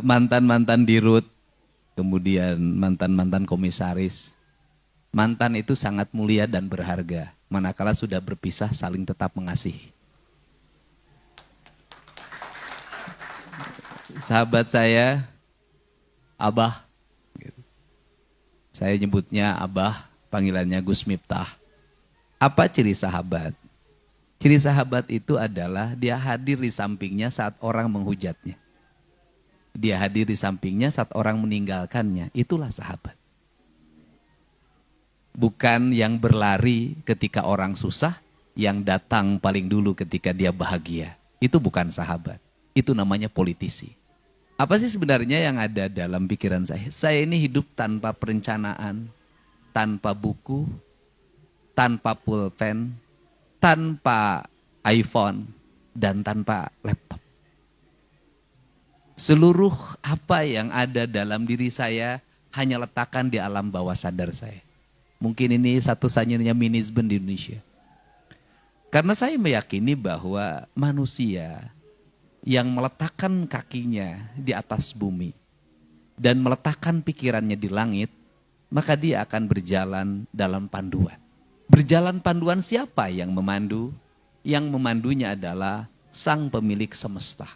mantan-mantan dirut, kemudian mantan-mantan komisaris. Mantan itu sangat mulia dan berharga. Manakala sudah berpisah saling tetap mengasihi. Sahabat saya, Abah. Saya nyebutnya Abah, panggilannya Gus Miftah. Apa ciri sahabat? Ciri sahabat itu adalah dia hadir di sampingnya saat orang menghujatnya. Dia hadir di sampingnya saat orang meninggalkannya. Itulah sahabat. Bukan yang berlari ketika orang susah, yang datang paling dulu ketika dia bahagia. Itu bukan sahabat. Itu namanya politisi. Apa sih sebenarnya yang ada dalam pikiran saya? Saya ini hidup tanpa perencanaan, tanpa buku, tanpa pulpen, tanpa iPhone, dan tanpa laptop. Seluruh apa yang ada dalam diri saya hanya letakkan di alam bawah sadar saya. Mungkin ini satu-satunya manajemen di Indonesia. Karena saya meyakini bahwa manusia yang meletakkan kakinya di atas bumi dan meletakkan pikirannya di langit, maka dia akan berjalan dalam panduan. Berjalan panduan siapa yang memandu? Yang memandunya adalah sang pemilik semesta.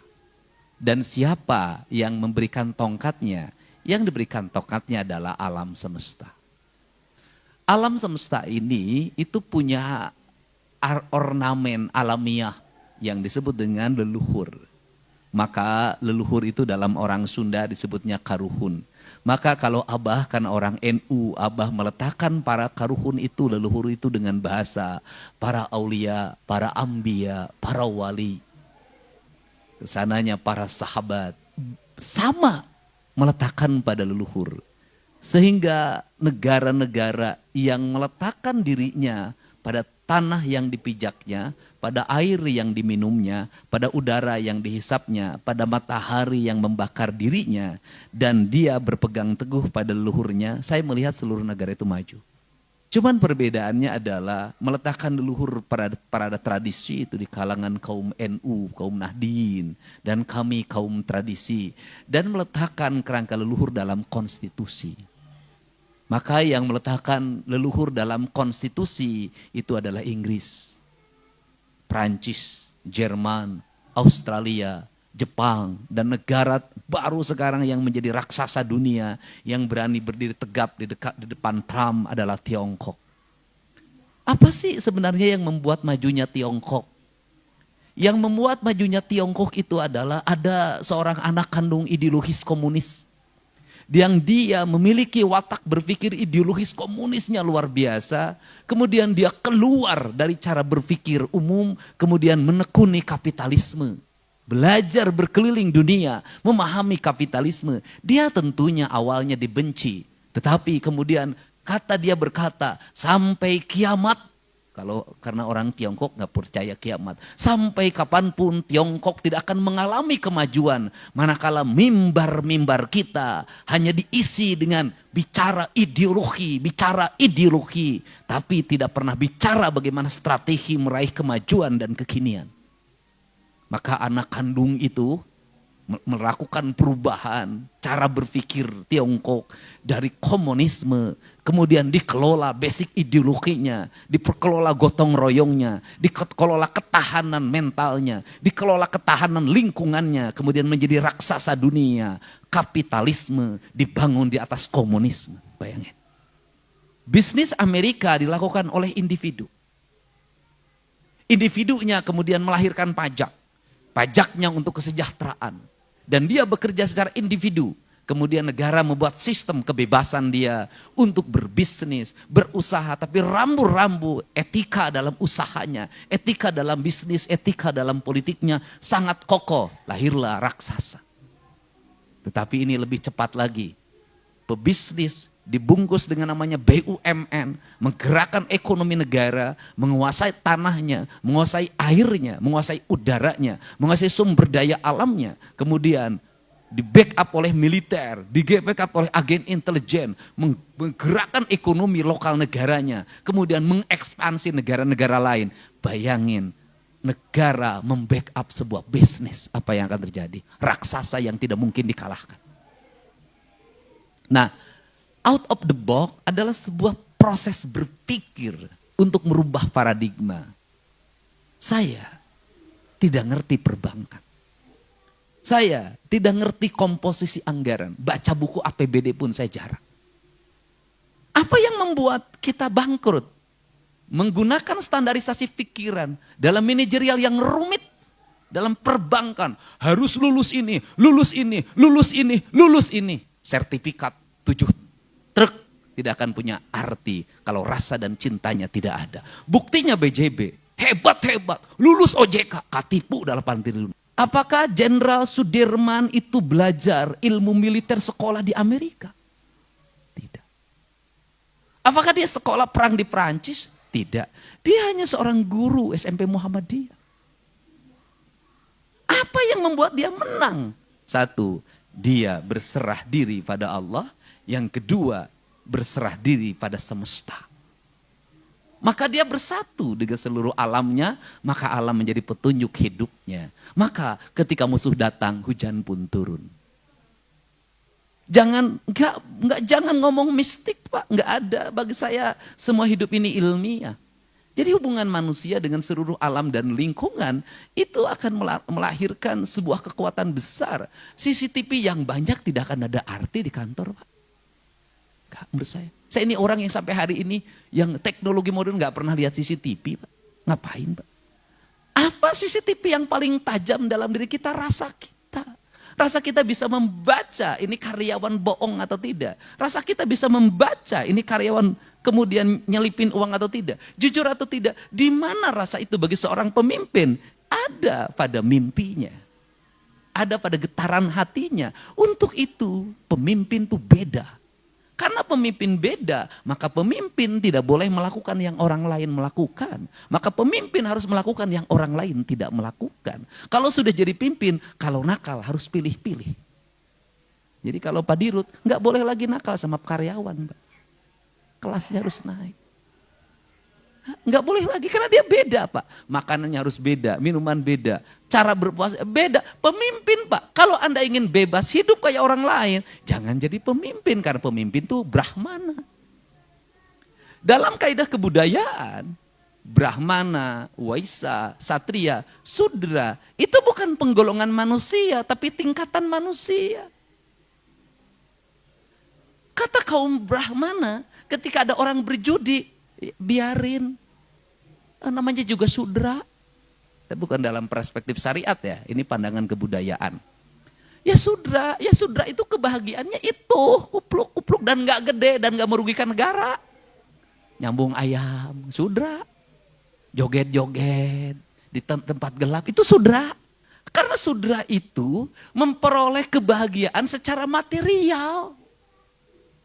Dan siapa yang memberikan tongkatnya? Yang diberikan tongkatnya adalah alam semesta. Alam semesta ini itu punya ornamen alamiah yang disebut dengan leluhur. Maka leluhur itu dalam orang Sunda disebutnya karuhun. Maka kalau Abah kan orang NU, Abah meletakkan para karuhun itu, leluhur itu dengan bahasa para aulia, para ambia, para wali. Kesananya para sahabat sama meletakkan pada leluhur. Sehingga negara-negara yang meletakkan dirinya pada tanah yang dipijaknya, pada air yang diminumnya, pada udara yang dihisapnya, pada matahari yang membakar dirinya, dan dia berpegang teguh pada leluhurnya, saya melihat seluruh negara itu maju. Cuman perbedaannya adalah meletakkan leluhur pada tradisi itu di kalangan kaum NU, kaum Nahdien, dan kami kaum tradisi, dan meletakkan kerangka leluhur dalam konstitusi. Maka yang meletakkan leluhur dalam konstitusi itu adalah Inggris, Prancis, Jerman, Australia, Jepang, dan negara baru sekarang yang menjadi raksasa dunia yang berani berdiri tegap di depan Trump adalah Tiongkok. Apa sih sebenarnya yang membuat majunya Tiongkok? Yang membuat majunya Tiongkok itu adalah ada seorang anak kandung ideologis komunis. Yang dia memiliki watak berpikir ideologis komunisnya luar biasa. Kemudian dia keluar dari cara berpikir umum, kemudian menekuni kapitalisme. Belajar berkeliling dunia, memahami kapitalisme. Dia tentunya awalnya dibenci. Tetapi kemudian dia berkata, sampai kiamat. Karena orang Tiongkok nggak percaya kiamat. Sampai kapanpun Tiongkok tidak akan mengalami kemajuan. Manakala mimbar-mimbar kita hanya diisi dengan bicara ideologi. Tapi tidak pernah bicara bagaimana strategi meraih kemajuan dan kekinian. Maka anak kandung itu melakukan perubahan cara berpikir Tiongkok dari komunisme, kemudian dikelola basic ideologinya, dikelola gotong royongnya, dikelola ketahanan mentalnya, dikelola ketahanan lingkungannya, kemudian menjadi raksasa dunia. Kapitalisme dibangun di atas komunisme. Bayangin. Bisnis Amerika dilakukan oleh individu. Individunya kemudian melahirkan pajak. Pajaknya untuk kesejahteraan. Dan dia bekerja secara individu. Kemudian negara membuat sistem kebebasan dia untuk berbisnis, berusaha. Tapi rambu-rambu etika dalam usahanya, etika dalam bisnis, etika dalam politiknya sangat kokoh. Lahirlah raksasa. Tetapi ini lebih cepat lagi. Pebisnis dibungkus dengan namanya BUMN, menggerakkan ekonomi negara, menguasai tanahnya, menguasai airnya, menguasai udaranya, menguasai sumber daya alamnya, kemudian di backup oleh militer, di backup oleh agen intelijen, menggerakkan ekonomi lokal negaranya, kemudian mengekspansi negara-negara lain. Bayangin, negara membackup sebuah bisnis, apa yang akan terjadi? Raksasa yang tidak mungkin dikalahkan. Nah, out of the box adalah sebuah proses berpikir untuk merubah paradigma. Saya tidak ngerti perbankan. Saya tidak ngerti komposisi anggaran. Baca buku APBD pun saya jarang. Apa yang membuat kita bangkrut? Menggunakan standarisasi pikiran dalam manajerial yang rumit. Dalam perbankan harus lulus ini, lulus ini, lulus ini, lulus ini. Sertifikat 7 truk tidak akan punya arti kalau rasa dan cintanya tidak ada. Buktinya BJB, hebat-hebat, lulus OJK, katipu 8 triliun. Apakah Jenderal Sudirman itu belajar ilmu militer sekolah di Amerika? Tidak. Apakah dia sekolah perang di Perancis? Tidak. Dia hanya seorang guru SMP Muhammadiyah. Apa yang membuat dia menang? Satu, dia berserah diri pada Allah. Yang kedua, berserah diri pada semesta. Maka dia bersatu dengan seluruh alamnya, maka alam menjadi petunjuk hidupnya. Maka ketika musuh datang, hujan pun turun. Jangan ngomong mistik, Pak. Enggak ada. Bagi saya semua hidup ini ilmiah. Jadi hubungan manusia dengan seluruh alam dan lingkungan itu akan melahirkan sebuah kekuatan besar. CCTV yang banyak tidak akan ada arti di kantor, Pak. Enggak, menurut saya. Saya ini orang yang sampai hari ini yang teknologi modern nggak pernah lihat CCTV, Pak. Ngapain, Pak? Apa CCTV yang paling tajam dalam diri kita? Rasa kita. Rasa kita bisa membaca ini karyawan bohong atau tidak. Rasa kita bisa membaca ini karyawan kemudian nyelipin uang atau tidak. Jujur atau tidak. Di mana rasa itu bagi seorang pemimpin? Ada pada mimpinya. Ada pada getaran hatinya. Untuk itu pemimpin itu beda. Karena pemimpin beda, maka pemimpin tidak boleh melakukan yang orang lain melakukan. Maka pemimpin harus melakukan yang orang lain tidak melakukan. Kalau sudah jadi pimpin, kalau nakal harus pilih-pilih. Jadi kalau Pak Dirut, nggak boleh lagi nakal sama karyawan, Pak. Kelasnya harus naik. Nggak boleh lagi, karena dia beda, Pak. Makanannya harus beda, minuman beda, cara berpuasa beda. Pemimpin, Pak, kalau Anda ingin bebas hidup kayak orang lain, jangan jadi pemimpin, karena pemimpin itu Brahmana. Dalam kaidah kebudayaan, Brahmana, Waisa, Satria, Sudra, itu bukan penggolongan manusia, tapi tingkatan manusia. Kata kaum Brahmana, ketika ada orang berjudi, biarin. Namanya juga sudra. Tapi bukan dalam perspektif syariat ya. Ini pandangan kebudayaan. Ya sudra itu kebahagiaannya itu. Kupluk-kupluk dan gak gede dan gak merugikan negara. Nyambung ayam, sudra. Joget-joget di tempat gelap, itu sudra. Karena sudra itu memperoleh kebahagiaan secara material.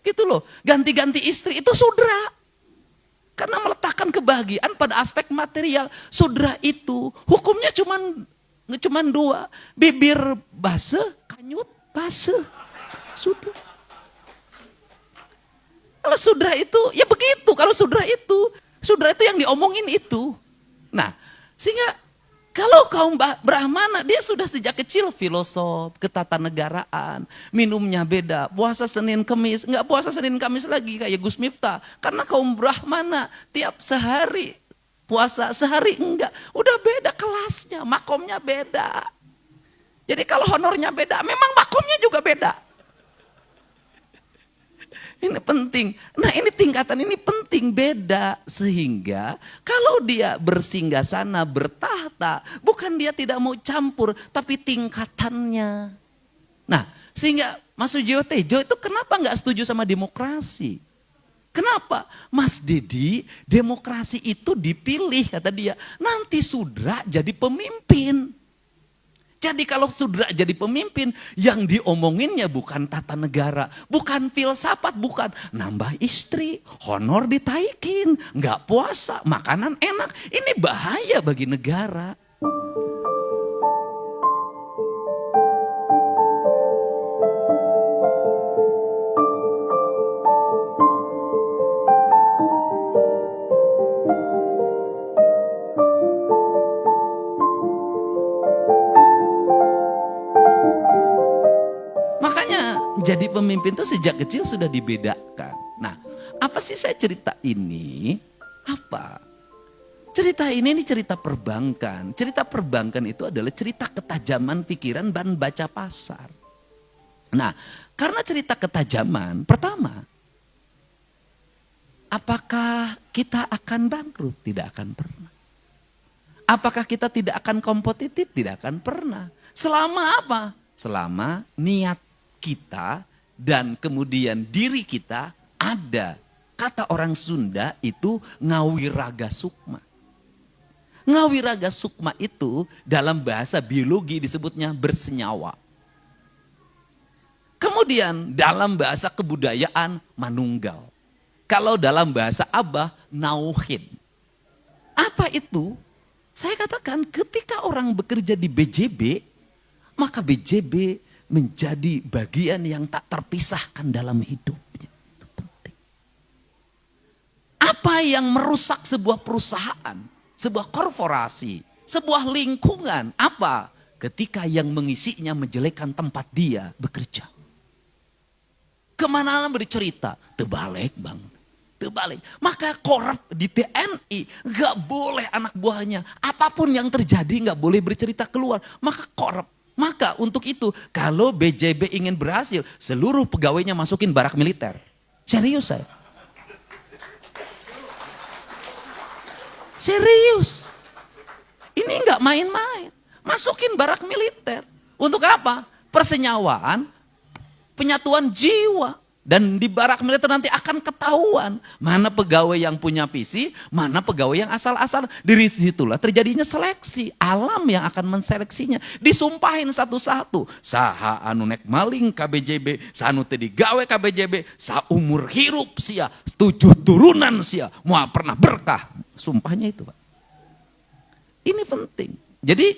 Gitu loh. Ganti-ganti istri itu sudra. Karena meletakkan kebahagiaan pada aspek material. Sudra itu hukumnya cuman 2. Bibir basah, kanyut basah. Sudah. Kalau sudra itu, ya begitu. Kalau sudra itu yang diomongin itu. Nah, sehingga kalau kaum Brahmana, dia sudah sejak kecil filosof, ketatanegaraan, minumnya beda, puasa Senin Kemis, enggak puasa Senin Kamis lagi kayak Gus Miftah. Karena kaum Brahmana tiap sehari puasa, sehari enggak. Udah beda kelasnya, makomnya beda. Jadi kalau honornya beda, memang makomnya juga beda. Ini penting. Nah ini tingkatan ini penting, beda. Sehingga kalau dia bersinggah sana, bertahta, bukan dia tidak mau campur, tapi tingkatannya. Nah sehingga Mas Sujiwo Tejo itu kenapa nggak setuju sama demokrasi? Kenapa? Mas Dedi, demokrasi itu dipilih, kata dia. Nanti sudra jadi pemimpin. Jadi kalau sudra jadi pemimpin, yang diomonginnya bukan tata negara, bukan filsafat, bukan nambah istri, honor ditaikin, nggak puasa, makanan enak. Ini bahaya bagi negara. Makanya jadi pemimpin itu sejak kecil sudah dibedakan. Nah, apa sih saya cerita ini? Apa? Cerita ini cerita perbankan. Cerita perbankan itu adalah cerita ketajaman pikiran dan baca pasar. Nah, karena cerita ketajaman, pertama, apakah kita akan bangkrut? Tidak akan pernah. Apakah kita tidak akan kompetitif? Tidak akan pernah. Selama apa? Selama niat kita dan kemudian diri kita ada. Kata orang Sunda itu ngawiraga sukma. Ngawiraga sukma itu dalam bahasa biologi disebutnya bersenyawa. Kemudian dalam bahasa kebudayaan manunggal. Kalau dalam bahasa Abah nauhid. Apa itu? Saya katakan ketika orang bekerja di BJB, maka BJB menjadi bagian yang tak terpisahkan dalam hidupnya. Itu penting. Apa yang merusak sebuah perusahaan, sebuah korporasi, sebuah lingkungan? Apa? Ketika yang mengisinya menjelekkan tempat dia bekerja. Kemana bercerita? Terbalik bang. Terbalik. Maka korup di TNI gak boleh anak buahnya. Apapun yang terjadi gak boleh bercerita keluar. Maka korup. Maka untuk itu kalau BJB ingin berhasil, seluruh pegawainya masukin barak militer. Serius saya. Serius. Ini gak main-main. Masukin barak militer. Untuk apa? Persenyawaan, penyatuan jiwa. Dan di barak militer nanti akan ketahuan mana pegawai yang punya visi, mana pegawai yang asal-asal. Dari situlah terjadinya seleksi. Alam yang akan menseleksinya. Disumpahin satu-satu. Saha anu nek maling KBJB, sanu teu digawe KBJB, saumur hirup sia, 7 turunan sia, moal pernah berkah. Sumpahnya itu, Pak. Ini penting. Jadi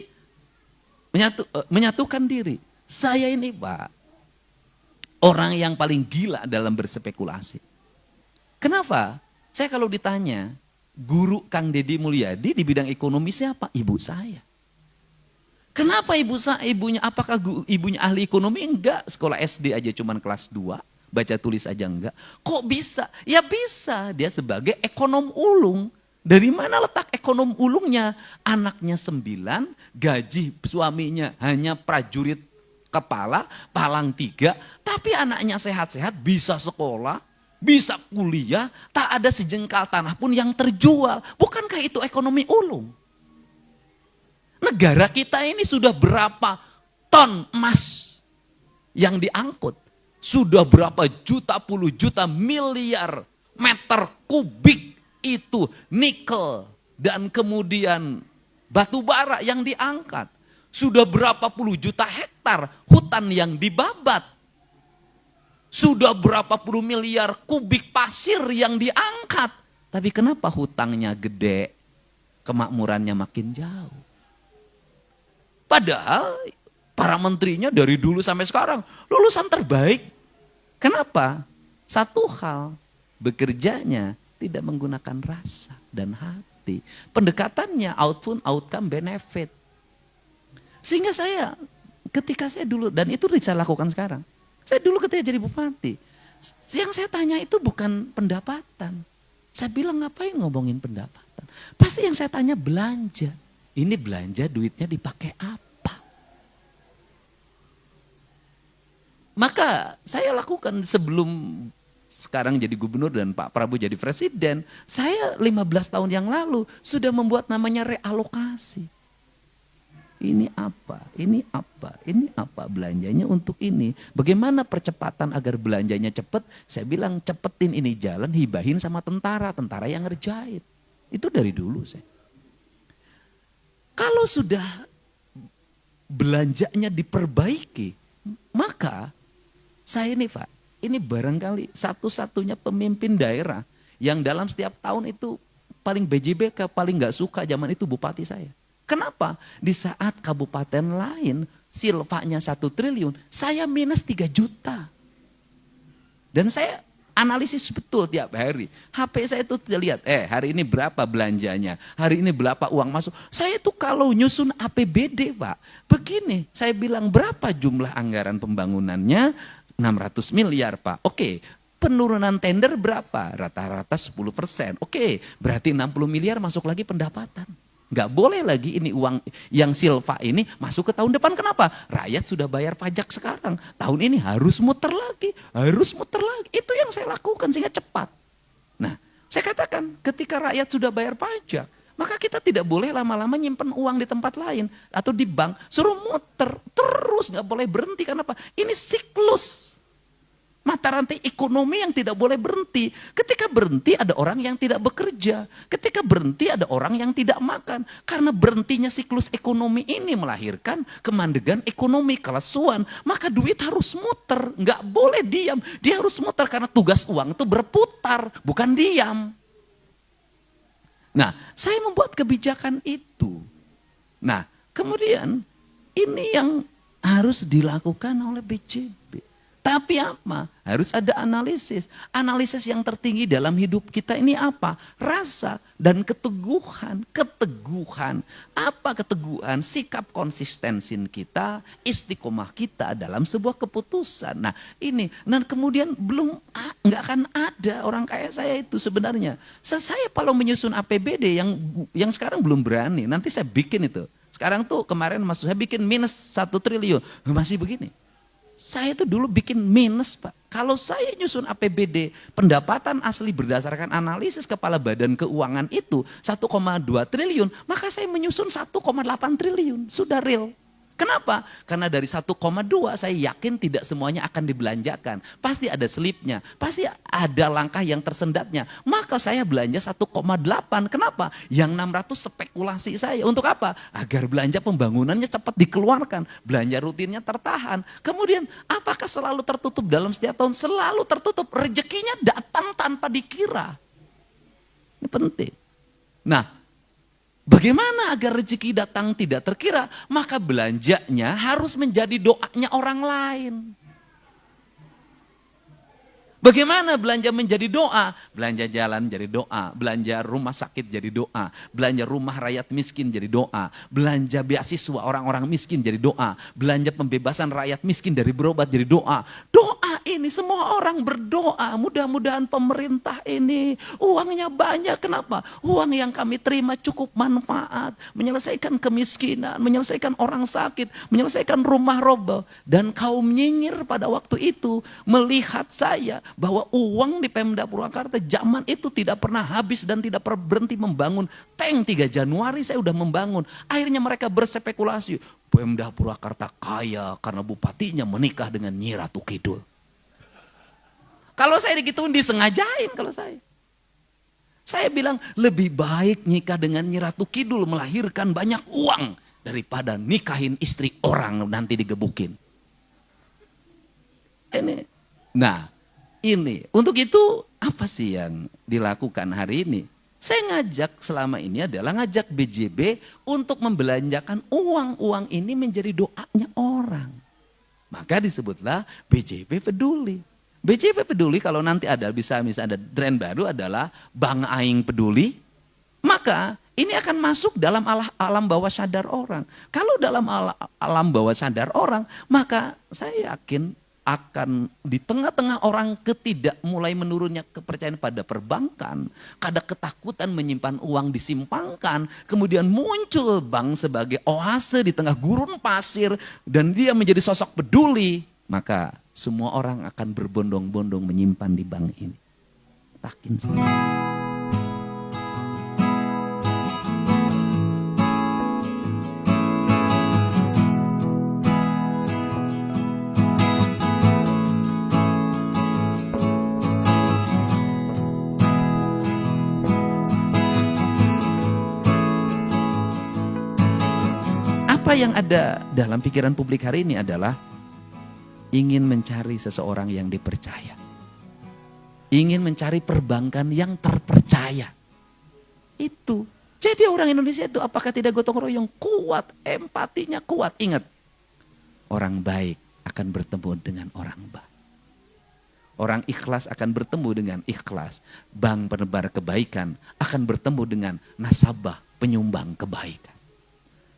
menyatukan diri. Saya ini, Pak, orang yang paling gila dalam berspekulasi. Kenapa? Saya kalau ditanya, guru Kang Deddy Mulyadi di bidang ekonomi siapa? Ibu saya. Kenapa ibunya? Apakah ibunya ahli ekonomi? Enggak, sekolah SD aja cuman kelas 2, baca tulis aja enggak. Kok bisa? Ya bisa, dia sebagai ekonom ulung. Dari mana letak ekonom ulungnya? Anaknya 9, gaji suaminya hanya prajurit kepala, palang 3, tapi anaknya sehat-sehat, bisa sekolah, bisa kuliah, tak ada sejengkal tanah pun yang terjual. Bukankah itu ekonomi ulung? Negara kita ini sudah berapa ton emas yang diangkut? Sudah berapa juta, puluh juta, miliar meter kubik itu nikel dan kemudian batu bara yang diangkat. Sudah berapa puluh juta hektar hutan yang dibabat. Sudah berapa puluh miliar kubik pasir yang diangkat. Tapi kenapa hutangnya gede, kemakmurannya makin jauh? Padahal para menterinya dari dulu sampai sekarang lulusan terbaik. Kenapa? Satu hal, bekerjanya tidak menggunakan rasa dan hati. Pendekatannya outcome benefit. Sehingga ketika saya dulu, dan itu saya lakukan sekarang. Saya dulu ketika jadi bupati, yang saya tanya itu bukan pendapatan. Saya bilang ngapain ngomongin pendapatan. Pasti yang saya tanya belanja. Ini belanja duitnya dipakai apa? Maka saya lakukan sebelum sekarang jadi gubernur dan Pak Prabowo jadi presiden. Saya 15 tahun yang lalu sudah membuat namanya realokasi. Ini apa, ini apa, ini apa, belanjanya untuk ini. Bagaimana percepatan agar belanjanya cepat? Saya bilang cepetin ini jalan, hibahin sama tentara yang ngerjain. Itu dari dulu saya. Kalau sudah belanjanya diperbaiki, maka saya ini Pak, ini barangkali satu-satunya pemimpin daerah yang dalam setiap tahun itu paling BJBK, paling gak suka zaman itu bupati saya. Kenapa? Di saat kabupaten lain silvanya 1 triliun, saya minus 3 juta. Dan saya analisis betul tiap hari. HP saya itu lihat, hari ini berapa belanjanya, hari ini berapa uang masuk. Saya itu kalau nyusun APBD Pak, begini, saya bilang berapa jumlah anggaran pembangunannya, 600 miliar Pak. Oke, penurunan tender berapa? Rata-rata 10%. Oke, berarti 60 miliar masuk lagi pendapatan. Nggak boleh lagi ini uang yang silva ini masuk ke tahun depan. Kenapa? Rakyat sudah bayar pajak sekarang. Tahun ini harus muter lagi, harus muter lagi. Itu yang saya lakukan sehingga cepat. Nah, saya katakan ketika rakyat sudah bayar pajak, maka kita tidak boleh lama-lama nyimpen uang di tempat lain atau di bank. Suruh muter terus, nggak boleh berhenti. Kenapa? Ini siklus. Mata rantai ekonomi yang tidak boleh berhenti. Ketika berhenti ada orang yang tidak bekerja. Ketika berhenti ada orang yang tidak makan. Karena berhentinya siklus ekonomi ini melahirkan kemandegan ekonomi, kelesuan. Maka duit harus muter, nggak boleh diam. Dia harus muter karena tugas uang itu berputar, bukan diam. Nah, saya membuat kebijakan itu. Nah, kemudian ini yang harus dilakukan oleh BJB. Tapi apa? Harus ada analisis. Analisis yang tertinggi dalam hidup kita ini apa? Rasa dan keteguhan. Keteguhan. Apa keteguhan? Sikap konsistensi kita, istiqomah kita dalam sebuah keputusan. Nah ini, dan kemudian nggak akan ada orang kayak saya itu sebenarnya. Saya kalau menyusun APBD yang sekarang belum berani, nanti saya bikin itu. Sekarang tuh kemarin saya bikin minus 1 triliun, masih begini. Saya itu dulu bikin minus Pak. Kalau saya nyusun APBD, pendapatan asli berdasarkan analisis Kepala Badan Keuangan itu 1,2 triliun, maka saya menyusun 1,8 triliun. Sudah real. Kenapa? Karena dari 1,2 saya yakin tidak semuanya akan dibelanjakan. Pasti ada selipnya, pasti ada langkah yang tersendatnya. Maka saya belanja 1,8. Kenapa? Yang 600 spekulasi saya. Untuk apa? Agar belanja pembangunannya cepat dikeluarkan. Belanja rutinnya tertahan. Kemudian apakah selalu tertutup dalam setiap tahun? Selalu tertutup. Rezekinya datang tanpa dikira. Ini penting. Nah, bagaimana agar rezeki datang tidak terkira? Maka belanjanya harus menjadi doanya orang lain. Bagaimana belanja menjadi doa? Belanja jalan jadi doa, belanja rumah sakit jadi doa, belanja rumah rakyat miskin jadi doa, belanja beasiswa orang-orang miskin jadi doa, belanja pembebasan rakyat miskin dari berobat jadi doa. Doa ini semua orang berdoa, mudah-mudahan pemerintah ini uangnya banyak. Kenapa? Uang yang kami terima cukup manfaat, menyelesaikan kemiskinan, menyelesaikan orang sakit, menyelesaikan rumah roboh. Dan kaum nyinyir pada waktu itu melihat saya bahwa uang di Pemda Purwakarta zaman itu tidak pernah habis dan tidak pernah berhenti membangun. Tank 3 Januari saya udah membangun. Akhirnya mereka berspekulasi, Pemda Purwakarta kaya karena bupatinya menikah dengan Nyi Ratu Kidul. Kalau saya digituin disengajain kalau saya. Saya bilang lebih baik nikah dengan Nyi Ratu Kidul melahirkan banyak uang daripada nikahin istri orang nanti digebukin. Ini, untuk itu apa sih yang dilakukan hari ini? Saya ngajak selama ini adalah ngajak BJB untuk membelanjakan uang-uang ini menjadi doanya orang. Maka disebutlah BJB Peduli. BJB Peduli kalau nanti ada misalnya ada tren baru adalah Bank Aing Peduli, maka ini akan masuk dalam alam bawah sadar orang. Kalau dalam alam bawah sadar orang, maka saya yakin akan di tengah-tengah orang mulai menurunnya kepercayaan pada perbankan, ada ketakutan menyimpan uang disimpangkan, kemudian muncul bank sebagai oase di tengah gurun pasir dan dia menjadi sosok peduli, maka semua orang akan berbondong-bondong menyimpan di bank ini. Takin saja. Apa yang ada dalam pikiran publik hari ini adalah ingin mencari seseorang yang dipercaya. Ingin mencari perbankan yang terpercaya. Itu. Jadi orang Indonesia itu apakah tidak gotong royong? Kuat, empatinya kuat. Ingat, orang baik akan bertemu dengan orang baik. Orang ikhlas akan bertemu dengan ikhlas. Bank penebar kebaikan akan bertemu dengan nasabah penyumbang kebaikan.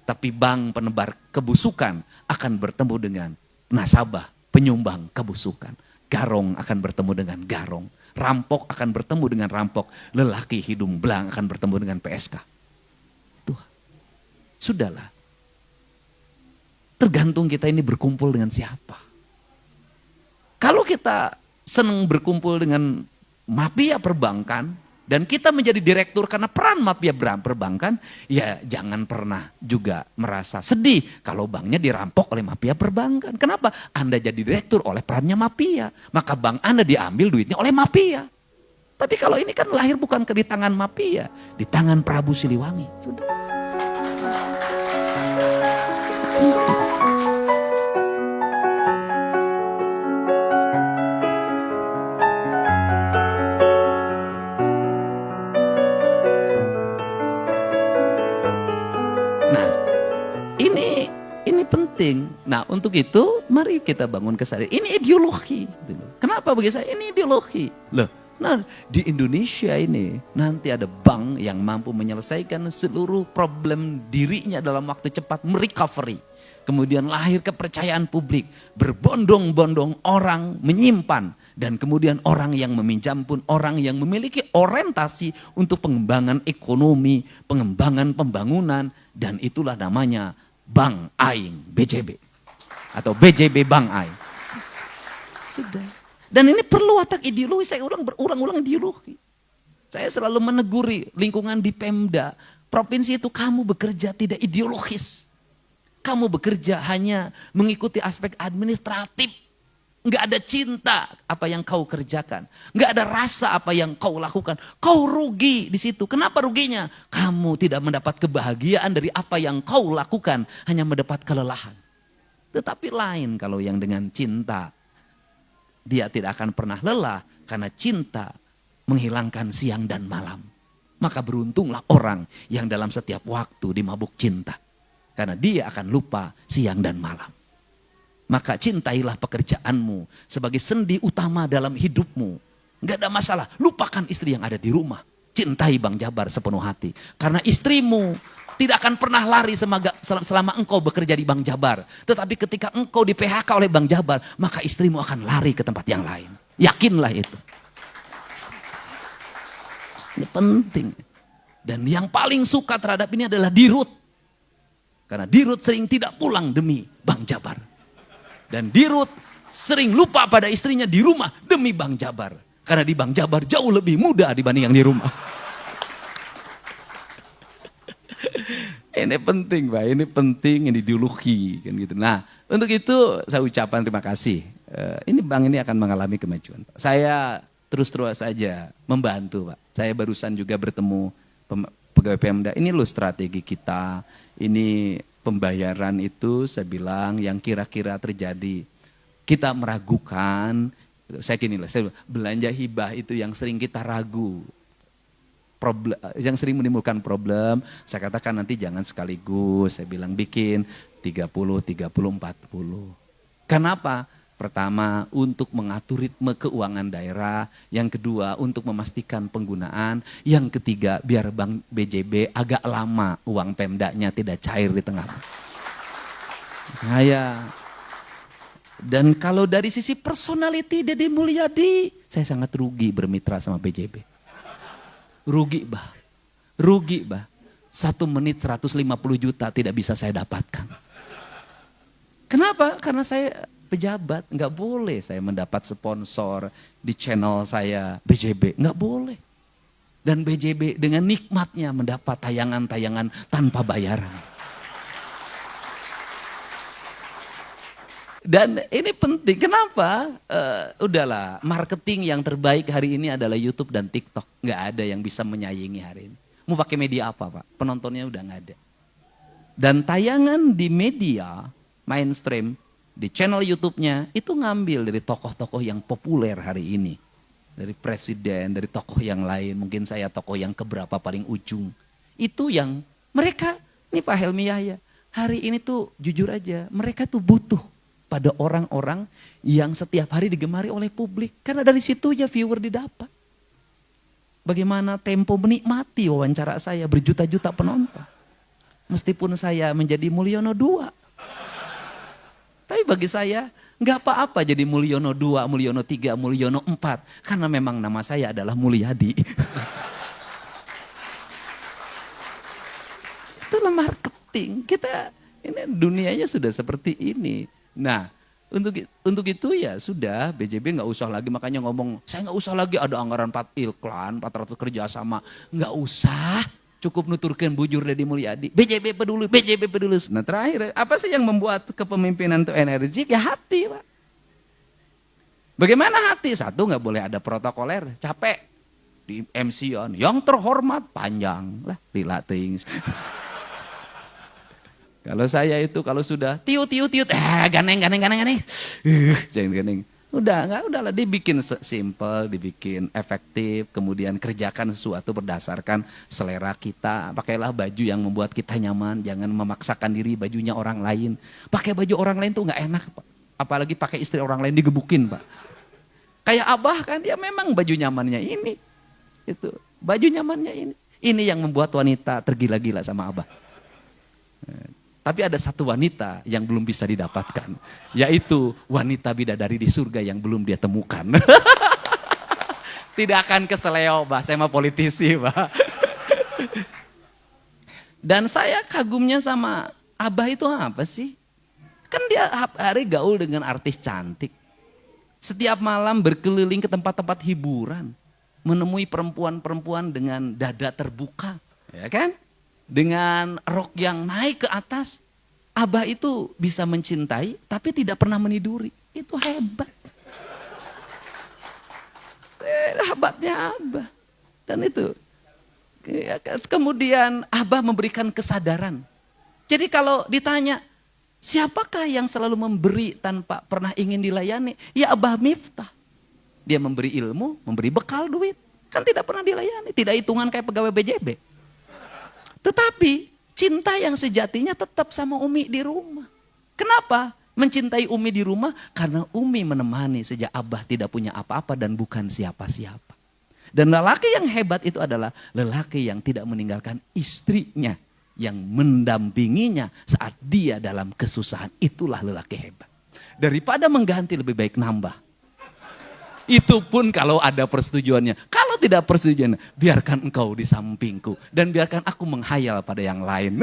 Tapi bank penebar kebusukan akan bertemu dengan nasabah penyumbang kebusukan. Garong akan bertemu dengan garong. Rampok akan bertemu dengan rampok. Lelaki hidung belang akan bertemu dengan PSK. Tuh, sudahlah. Tergantung kita ini berkumpul dengan siapa. Kalau kita senang berkumpul dengan mafia perbankan dan kita menjadi direktur karena peran mafia perbankan, ya jangan pernah juga merasa sedih kalau banknya dirampok oleh mafia perbankan. Kenapa? Anda jadi direktur oleh perannya mafia, maka bank Anda diambil duitnya oleh mafia. Tapi kalau ini kan lahir bukan di tangan mafia, di tangan Prabu Siliwangi. Sudah. Ini penting. Nah, untuk itu mari kita bangun kesadaran. Ini ideologi. Kenapa bagi saya? Ini ideologi. Loh, nah di Indonesia ini nanti ada bank yang mampu menyelesaikan seluruh problem dirinya dalam waktu cepat, merecovery. Kemudian lahir kepercayaan publik. Berbondong-bondong orang menyimpan. Dan kemudian orang yang meminjam pun orang yang memiliki orientasi untuk pengembangan ekonomi, pengembangan pembangunan. Dan itulah namanya Bank Aing BJB atau BJB Bank Aing. Sudah. Dan ini perlu watak ideologi. Saya berulang-ulang ideologi. Saya selalu meneguri lingkungan di Pemda. Provinsi itu kamu bekerja tidak ideologis. Kamu bekerja hanya mengikuti aspek administratif. Enggak ada cinta apa yang kau kerjakan. Enggak ada rasa apa yang kau lakukan. Kau rugi di situ. Kenapa ruginya? Kamu tidak mendapat kebahagiaan dari apa yang kau lakukan. Hanya mendapat kelelahan. Tetapi lain kalau yang dengan cinta. Dia tidak akan pernah lelah. Karena cinta menghilangkan siang dan malam. Maka beruntunglah orang yang dalam setiap waktu dimabuk cinta. Karena dia akan lupa siang dan malam. Maka cintailah pekerjaanmu sebagai sendi utama dalam hidupmu. Enggak ada masalah, lupakan istri yang ada di rumah. Cintai Bang Jabar sepenuh hati. Karena istrimu tidak akan pernah lari selama engkau bekerja di Bang Jabar. Tetapi ketika engkau di PHK oleh Bang Jabar, maka istrimu akan lari ke tempat yang lain. Yakinlah itu. Ini penting. Dan yang paling suka terhadap ini adalah Dirut. Karena Dirut sering tidak pulang demi Bang Jabar. Dan Dirut sering lupa pada istrinya di rumah demi Bang Jabar. Karena di Bang Jabar jauh lebih muda dibanding yang di rumah. Ini penting Pak, ini penting, ini ideologi. Kan gitu. Nah untuk itu saya ucapkan terima kasih. Ini bank ini akan mengalami kemajuan. Pak. Saya terus-terus saja membantu Pak. Saya barusan juga bertemu pegawai Pemda. Ini loh strategi kita, ini pembayaran itu saya bilang yang kira-kira terjadi. Kita meragukan, saya gini lah, belanja hibah itu yang sering kita ragu. Yang sering menimbulkan problem, saya katakan nanti jangan sekaligus, saya bilang bikin 30, 30, 40. Kenapa? Pertama, untuk mengatur ritme keuangan daerah. Yang kedua, untuk memastikan penggunaan. Yang ketiga, biar Bank BJB agak lama uang Pemdanya tidak cair di tengah. Dan kalau dari sisi personality Deddy Mulyadi, saya sangat rugi bermitra sama BJB. Rugi bah. 1 menit 150 juta tidak bisa saya dapatkan. Kenapa? Karena saya pejabat, nggak boleh saya mendapat sponsor di channel saya BJB, nggak boleh. Dan BJB dengan nikmatnya mendapat tayangan-tayangan tanpa bayaran. Dan ini penting, kenapa? Udahlah, marketing yang terbaik hari ini adalah YouTube dan TikTok. Nggak ada yang bisa menyaingi hari ini. Mau pakai media apa Pak? Penontonnya udah nggak ada. Dan tayangan di media mainstream, di channel YouTube-nya itu ngambil dari tokoh-tokoh yang populer hari ini. Dari presiden, dari tokoh yang lain. Mungkin saya tokoh yang keberapa paling ujung. Itu yang mereka, ini Pak Helmi Yahya. Hari ini tuh jujur aja, mereka tuh butuh pada orang-orang yang setiap hari digemari oleh publik. Karena dari situ ya viewer didapat. Bagaimana Tempo menikmati wawancara saya berjuta-juta penonton. Meskipun saya menjadi Mulyono 2. Tapi bagi saya nggak apa-apa jadi Mulyono 2, Mulyono 3, Mulyono 4. Karena memang nama saya adalah Mulyadi. Itulah marketing. Kita ini dunianya sudah seperti ini. Nah, untuk itu ya sudah BJB nggak usah lagi makanya ngomong saya nggak usah lagi ada anggaran 4 iklan 400 kerjasama, nggak usah, cukup nuturkan bujur Deddy Mulyadi. BJB peduli, BJB peduli. Nah terakhir apa sih yang membuat kepemimpinan itu energik? Ya hati, Pak. Bagaimana hati? Satu, nggak boleh ada protokoler, capek di MC-on yang terhormat panjang lah dilatih. Kalau saya itu kalau sudah tiut, ganeng, jangan ganeng. Udahlah dibikin simple, dibikin efektif, kemudian kerjakan sesuatu berdasarkan selera kita. Pakailah baju yang membuat kita nyaman, jangan memaksakan diri bajunya orang lain. Pakai baju orang lain tuh nggak enak, Pak. Apalagi pakai istri orang lain digebukin, Pak. Kayak Abah kan dia memang baju nyamannya ini. Itu, baju nyamannya ini. Ini yang membuat wanita tergila-gila sama Abah. Tapi ada satu wanita yang belum bisa didapatkan, yaitu wanita bidadari di surga yang belum dia temukan. Tidak akan keseleo, Pak. Saya mah politisi, Pak. Dan saya kagumnya sama Abah itu apa sih? Kan dia hari gaul dengan artis cantik. Setiap malam berkeliling ke tempat-tempat hiburan, menemui perempuan-perempuan dengan dada terbuka, ya kan? Dengan rok yang naik ke atas. Abah itu bisa mencintai tapi tidak pernah meniduri. Itu hebat. Hebatnya Abah. Dan itu. Kemudian Abah memberikan kesadaran. Jadi kalau ditanya, siapakah yang selalu memberi tanpa pernah ingin dilayani? Ya Abah Miftah. Dia memberi ilmu, memberi bekal duit. Kan tidak pernah dilayani. Tidak hitungan kayak pegawai BJB. Tetapi cinta yang sejatinya tetap sama Umi di rumah. Kenapa? Mencintai Umi di rumah karena Umi menemani sejak Abah tidak punya apa-apa dan bukan siapa-siapa. Dan lelaki yang hebat itu adalah lelaki yang tidak meninggalkan istrinya, yang mendampinginya saat dia dalam kesusahan. Itulah lelaki hebat. Daripada mengganti lebih baik nambah. Itu pun kalau ada persetujuannya. Kalau tidak persetujuan, biarkan engkau di sampingku. Dan biarkan aku menghayal pada yang lain.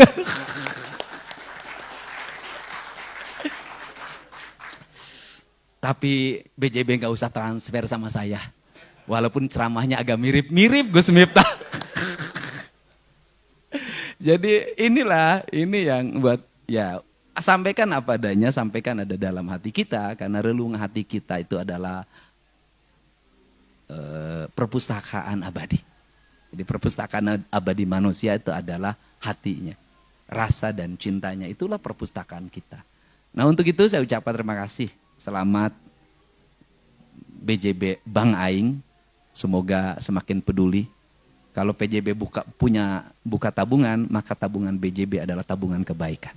Tapi BJB nggak usah transfer sama saya. Walaupun ceramahnya agak mirip-mirip Gus Miftah. Jadi ini yang buat ya sampaikan apa adanya, sampaikan ada dalam hati kita. Karena relung hati kita itu adalah perpustakaan abadi. Jadi perpustakaan abadi manusia itu adalah hatinya, rasa dan cintanya, itulah perpustakaan kita. Nah untuk itu saya ucapkan terima kasih. Selamat BJB Bang Aing, semoga semakin peduli. Kalau PJB buka tabungan, maka tabungan BJB adalah tabungan kebaikan.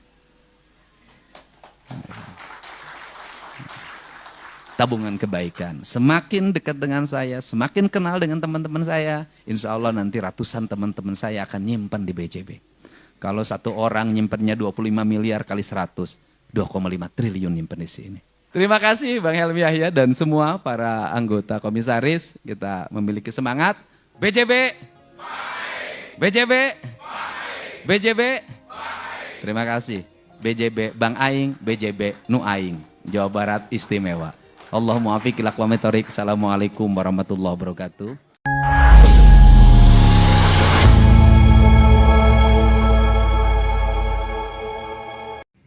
Tabungan kebaikan. Semakin dekat dengan saya, semakin kenal dengan teman-teman saya, insya Allah nanti ratusan teman-teman saya akan nyimpan di BJB. Kalau satu orang nyimpannya 25 miliar kali 100, 2,5 triliun nyimpan di sini. Terima kasih Bang Helmi Yahya dan semua para anggota komisaris. Kita memiliki semangat. BJB, BJB, BJB. Terima kasih. BJB Bang Aing, BJB Nu Aing. Jawa Barat istimewa. Allahumma afiq ila aqwamit thoriq. Assalamualaikum warahmatullahi wabarakatuh.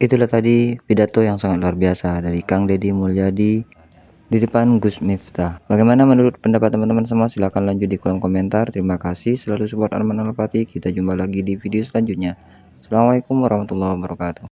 Itulah tadi pidato yang sangat luar biasa dari Kang Deddy Mulyadi di depan Gus Miftah. Bagaimana menurut pendapat teman-teman semua? Silahkan lanjut di kolom komentar. Terima kasih selalu support Arman Al-Fatih. Kita jumpa lagi di video selanjutnya. Assalamualaikum warahmatullahi wabarakatuh.